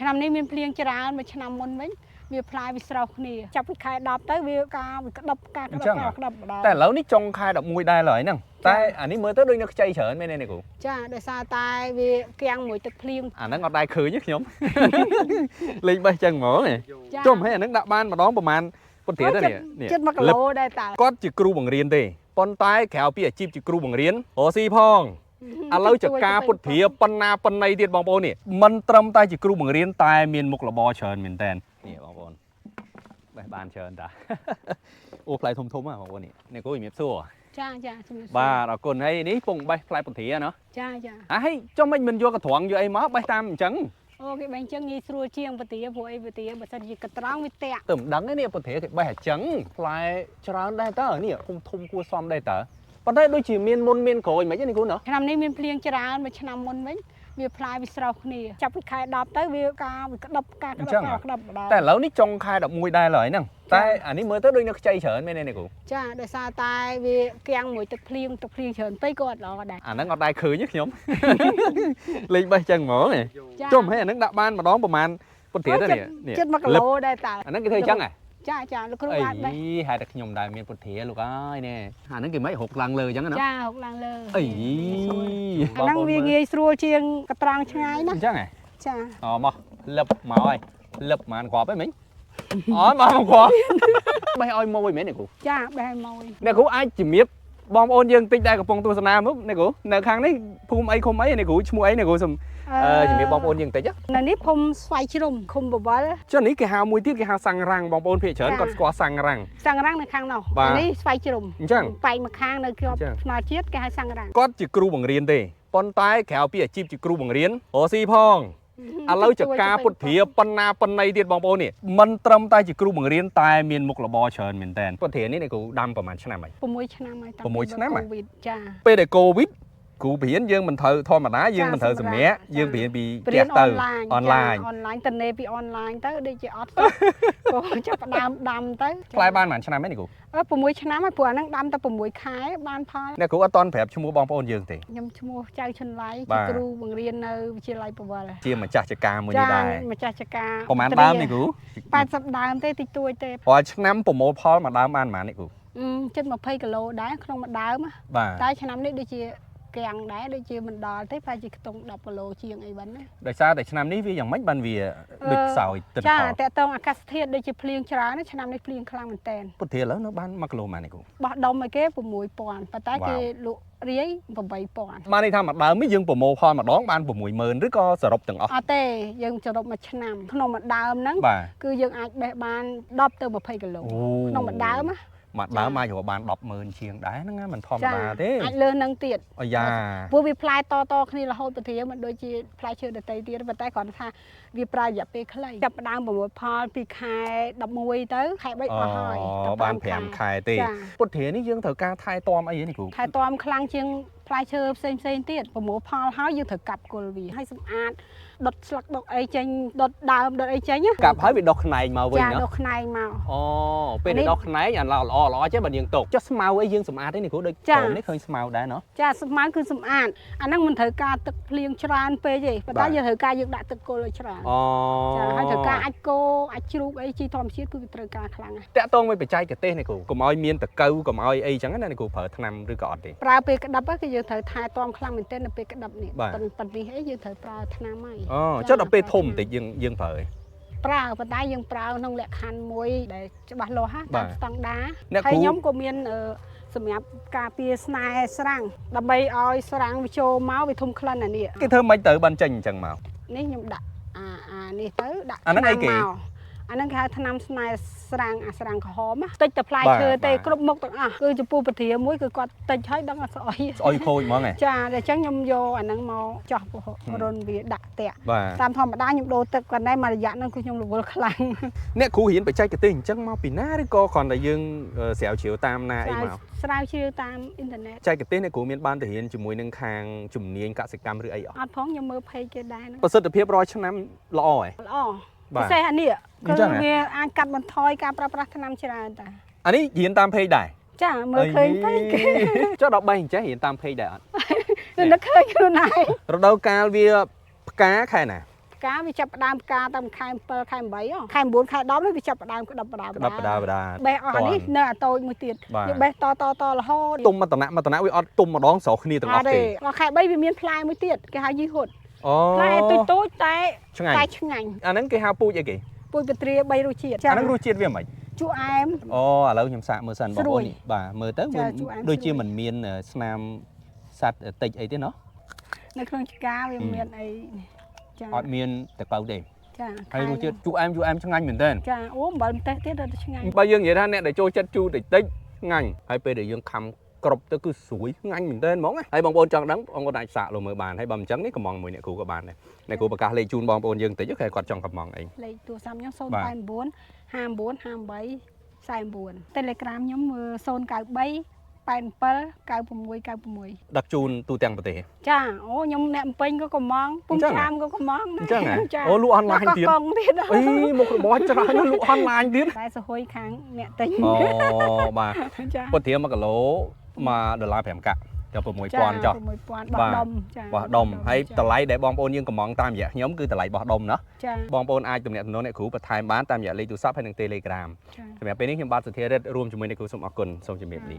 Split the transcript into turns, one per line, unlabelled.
ឆ្នាំនេះមានភ្លៀងច្រើនមួយឆ្នាំមុនវិញវាផ្លាយវាស្រោះគ្នាចាប់ពីខែ10ទៅវាការវាក្តឹបការក្តឹបម្ដង
តែឥឡូវនេះចុងខែ11ដែរឡើយហ្នឹងតែអានេះមើលទៅដូចនៅខ្ចីច្រើនមែនទេនេះគ្រូ
ចាដោយសារតែវាគាំងមួយទឹកភ្លៀង
អាហ្នឹងអត់ដែរឃើញទេខ្ញុំលេងបេះចឹងហ្មងចុំហើយអាហ្នឹងដាក់បានម្ដងប្រហែលពុតទៀតនេះ
ជិត1គីឡូដែរតើ
គាត់ជាគ្រូបង្រៀនទេប៉ុន្តែក្រៅពីអាជីពជាគ្រូបង្រៀនរស់ស៊ីផងឥឡូវចការពុតព្រាប៉ុណ្ណាប៉ុណ្ណីទៀតបងប្អូននេះមិនត្រឹមតែជាគ្រូបង្រៀនតែមានមុខរបរច្រើនមែនតើនេះបងប្អូនបេះបានច្រើនតាអូផ្លែធំៗហ៎បងប្អូននេះគ្រូជំរាបសួរ
ចាជំរាបសួរ
បាទអរគុណហើយនេះពងបេះផ្លែពុតព្រាណា
ចា
ហើយចុះមិនយកកត្រង់យកអីមកបេះតាមអញ្ចឹង
អូគេបេះអញ្ចឹងងាយស្រួលជាងពុតព្រាព្រោះអីពុតព្រាបើសិនជាកត្រង់វាតាក់
ទៅមិនដឹងទេនេះពុតព្រាគេបេះអញ្ចឹងផ្លែច្រើនដែរតើនេះធំគួរសមដែរតើប៉ុន្តែដូចជាមានមុនមានក្រោយមិនហ្នឹងគ្រូណា
ឆ្នាំនេះមានភ្លៀងច្រើនមួយឆ្នាំមុនវិញវាផ្លាយវាស្រោះគ្នាចាប់ពីខែ10ទៅវាការវាក្តឹបការក្តឹបម្ដង
តែឥឡូវនេះចុងខែ11ដែរឡើយហ្នឹងតែអានេះមើលទៅដូចនៅខ្ចីច្រើនមែនទេនេះគ្រូ
ចាដោយសារតែវាគាំងមួយទឹកភ្លៀងច្រើនពេកក៏អត់ល្អដែរ
អាហ្នឹងអត់ដែរឃើញទេខ្ញុំលេងបេះចឹងហ្មងចុំហើយអាហ្នឹងដាក់បានម្ដងប្រហែលពុតទៀតនេះ
ជិត1គីឡូដែរតើ
អាហ្នឹងគេធ្វើអញ្ចឹងហ៎
ចាលោកគ្រូអាចបេះ
ហេតុតែខ្ញុំដែរមានពុតធាលោកអើយនេះអាហ្នឹងគេមិនហុកឡើងលើអញ្ចឹងណា
ចាហុកឡើងលើ
អី
អាហ្នឹងវាងាយស្រួលជាងកត្រង់ឆ្ងាយណា
អញ្ចឹងហ៎
ចា
អូមកលឹបមកហើយលឹបមិនគ្រាប់ទេមិញអត់មកគ្រាប់បេះឲ្យមួយមែនទេគ្រូ
ចាបេះឲ្យមួយ
អ្នកគ្រូអាចជំរាបបងប្អូនយើងតិចដែរកំពុងទស្សនាមើលអ្នកគ្រូនៅខាងនេះភូមិអីឃុំអីអ្នកគ្រូឈ្មោះអីអ្នកគ្រូសុំជំរាបបងប្អូនយើងតិច
នៅនេះភូមិស្វាយជ្រុំឃុំបវល
ចុះនេះគេហៅមួយទៀតគេហៅសាំងរាំងបងប្អូនភាគច្រើនគាត់ស្គាល់សាំងរាំង
នៅខាងនោះនេះស្វាយជ្រុំ
អញ្ចឹង
បែកមកខាងនៅជាប់ផ្នែកជាតិគេហៅសាំងរាំង
គាត់ជាគ្រូបង្រៀនទេប៉ុន្តែក្រៅពីអាជីពជាគ្រូបង្រៀនរស់ស៊ីផងឥឡូវចការពុតព្រាប៉ុណ្ណាប៉ុណ្ណីទៀតបងប្អូននេះមិនត្រឹមតែជាគ្រូបង្រៀនតែមានមុខរបរច្រើនមែនតើពុតព្រានេះគ្រូដាំប្រហែលឆ្នាំហើយ
6ឆ្នាំហើយ
តាំងពីឆ្នាំ
កូវីដចា
ពេលដែលកូវីដគ្រូបរៀនយើងមិនត្រូវធម្មតាយើងមិនត្រូវសម្រាប់យើងបរៀនពីផ្ទះទៅអនឡាញ
ទៅនេពីអនឡាញទៅដូចជាអត់ក៏ចាប់ផ្ដើមដាំទៅ
ផ្លែបានប្រហែលឆ្នាំហ្នឹងគ្រូ
6ឆ្នាំហើយព្រោះអាហ្នឹងដាំតែ6ខែបានផល
អ្នកគ្រូអត់តន់ប្រាប់ឈ្មោះបងប្អូនយើងទេ
ខ្ញុំឈ្មោះចៅឈុនឡៃជាគ្រូបង្រៀននៅវិទ្យាល័យបវល
ជាម្ចាស់ចការមួយនេះដែរ
ម្ចាស់ចការ
ប្រហែលដើមនេះគ្រូ
80ដើមទេតិចតួចទេ
រាល់ឆ្នាំប្រមូលផលមួយដើមបានប៉ុន្មាននេះគ្រូ
ជិត20គីឡូដែរក្នុងមួយដើមតែឆ្នាំនេះដូចជាគាំងដែរដូចជាមិនដល់ទេប្រហែលជាខ្ទង់10គីឡូជាងអីវិញណា
ដោយសារតែឆ្នាំនេះវាយ៉ាងម៉េចបានវាដូចខ្សោយទិន្នផល
ចាតើតើអាកាសធាតុដូចជាភ្លៀងច្រើនឆ្នាំនេះភ្លៀងខ្លាំងមែនតើ
ពុតធាឥឡូវនៅបាន1គីឡូម៉ែននេះគ្រូ
បោះដុំឲ្យគេ6000ប៉ុន្តែគេលក់រាយ8000
បានន័យថាមួយដើមនេះយើងប្រមូលផលម្ដងបាន60000ឬក៏សរុបទាំងអស់
អត់ទេយើងសរុបមួយឆ្នាំក្នុងមួយដើមហ្នឹងគឺយើងអាចបេះបាន10ទៅ20គីឡូក្នុងមួយដើមណា
មួយដើមអាចរកបាន100000ជាងដែរហ្នឹងមិនធម្មតាទេ
អាចលើសនឹងទៀត
អាយ៉ា
ព្រោះវាផ្លែតគ្នារហូតទៅទៀតមិនដូចជាផ្លែឈើដទៃទៀតប៉ុន្តែគ្រាន់ថាវាប្រើរយៈពេលខ្លីចាប់ផ្ដើមប្រមូលផលពីខែ11ទៅខែ3អស់ហើយ
បាន5ខែទេពុតធានេះយើងត្រូវការថែទាំអីនេះគ្រូ
ថែទាំខ្លាំងជាងផ្លែឈើផ្សេងទៀតប្រមូលផលហើយយើងត្រូវកាប់គល់វាឲ្យសម្អាតដុតស្លឹកដុតអីចេញដុតដើមដុតអីចេញ
កាប់ហើយវាដុះខ្នែងមកវិញណា
ចាដុះខ្នែងមក
អូពេលដុះខ្នែងអាល្អចេះបើយើងទុកចុះស្មៅអីយើងសម្អាតទេនេះគ្រូដូចកូននេះឃើញស្មៅដែរណោះ
ចាស្មៅគឺសម្អាតអាហ្នឹងមិនត្រូវការទឹកភ្លៀងច្រើនពេកទេប៉ុន្តែយើងត្រូវការយើងដាក់ទឹកគល់ឲ្យច្រើន
អូ
ចាហើយត្រូវការអាចគោអាចជ្រូកអីជីធម្មជាតិគឺវាត្រូវការខ្លាំងណាស់
តាក់ទងមួយបច្ចេកទេសនេះគ្រូកុំឲ្យមានតកៅកុំឲ្យអីចឹងណានេះគ្រូប្រើថ្នាំឬក៏អត់ទេ
ប្រើពេលក្តឹបគឺយើងត្រូវថែទាំខ្លាំងមែនទែននៅពេលក្តឹបនេះប៉ុន្តែអីយើងត្រូវប្រើថ្នាំហើយ
អូចុះដល់ពេលធំបន្តិចយើងប្រើ
ប៉ុន្តែយើងប្រើក្នុងលក្ខខណ្ឌមួយដែលច្បាស់លាស់តាមស្តង់ដារហើយខ្ញុំក៏មានសម្រាប់ការពារស្នែស្រាំងដើម្បីឲ្យស្រាំងវាចូលមកវាធំក្លិនអានេះ
គេធ្វើមិនទៅបានចេញអញ្ចឹងមក
នេះខ្ញុំដាក់អានេះទៅដាក់
អាហ្នឹងអីគេ
អាហ្នឹងគេហៅថ្នាំស្នែស្រាំងអាស្រាំងក្រហមតិចតែផ្លែឈើទេគ្រប់មុខទាំងអស់គឺចំពោះពធាមួយគឺគាត់តិចហើយដឹងអត់ស្អុយ
ខូចហ្មង
ចាតែអញ្ចឹងខ្ញុំយកអាហ្នឹងមកចោះរុនវាដាក់តាក់តាមធម្មតាខ្ញុំដូរទឹកគាត់ដែរមួយរយៈហ្នឹងគឺខ្ញុំរវល់ខ្លាំង
អ្នកគ្រូរៀនបច្ចេកទេសអញ្ចឹងមកពីណាឬក៏គ្រាន់តែយើងស្រាវជ្រាវតាមណាអីមក
ស្រាវជ្រាវតាមអ៊ីនធឺណិត
បច្ចេកទេសអ្នកគ្រូមានបានទៅរៀនជាមួយនឹងខាងជំនាញកសិកម្មឬអី
អត់ផងខ្ញុំមើលផេកគេដែរ
ប្រសិទ្ធភាពរាល់ឆ្នាំល្អហ៎
ល្អពិសេសអានេះគឺវាអាចកាត់បន្ថយការប្រើប្រាស់ថ្នាំច្រើនតា
អានេះរៀនតាមเพจដែរ
ចាមើលឃើញពេក
ចុះដល់3អញ្ចឹងរៀនតាមเพจដែរអត់
នឹកឃើញខ្លួនឯង
រដូវកាលវាផ្កាខែណា
ខ cá vì chập đam cá tầm khai bơ khai mấy khai 4 khai đó nó vì chập đam cái đập đá bé ởនេះនៅអាតូចមួយទៀតយកបេះតរហូត
ទុំមកតំណាក់វាអត់ទុំម្ដងស្រោគ្នាទាំងអស់ទេ
ខែ3វាមានផ្លែមួយទៀតគេហៅយីហុត
អូ
ផ្លែតូចតែឆ្ងាញ់
អាហ្នឹងគេហៅពូជអីគេ
ពូជកត្រា3រសជាតិ
អាហ្នឹងរសជាតិវាមិន
ជូរអែម
អូឥឡូវខ្ញុំសាកមើលសិនបងប្អូននេះបាទមើលទៅដូចជាមិនមានស្នាមសត្វតិចអីទេណោះ
នៅក្នុងឆ្កាវាមានអីចា
អត់មានតកៅទេ
ចា
ហើយរសជាតិជូរអែមឆ្ងាញ់មែនទែន
ចាអូអំបិលម្ទេសទៀតទៅឆ្ងាញ់
បើយើងនិយាយថាអ្នកដែលចូលចិត្តជូរតិចឆ្ងាញ់ហើយពេលដែលយើងខំគ្រប់ទៅគឺស្រួយឆ្ងាញ់មែនទែនហ្មងហើយបងប្អូនចង់ដឹងបងប្អូនអាចសាកលោកមើលបានហើយបើមិនចឹងនេះកំងមួយអ្នកគ្រូក៏បានដែរអ្នកគ្រូប្រកាសលេខជូនបងប្អូនយើងតិចគេគាត់ចង់កំងអី
លេខទូរស័ព្ទខ្ញុំ089 59 58 49 Telegram ខ្ញុំ093 87 96
ដឹកជូនទូទាំងប្រទេស
ចាអូខ្ញុំអ្នកពេញក៏កំងពុំចាមក៏កំង
អញ្ចឹងអូលក់អនឡាញទៀតអីមុខរបរច្រើនលក់អនឡាញទៀត
តែសហួយខាងអ្នកទិញ
អូបាទពុតធៀម1គីឡូ$1.5កាក់ដល់6000ចុះ
6000បោះដុំចា
បោះដុំហើយតម្លៃដែលបងប្អូនយើងកំងតាមរយៈខ្ញុំគឺតម្លៃបោះដុំណា
ចា
បងប្អូនអាចទំនាក់ទំនងអ្នកគ្រូបន្ថែមបានតាមរយៈលេខទូរស័ព្ទហើយនិង Telegram សម្រាប់ពេលនេះខ្ញុំបាទសុធារិទ្ធរួមជាមួយអ្នកគ្រូសូមអរគុណសូមជម្រាបលា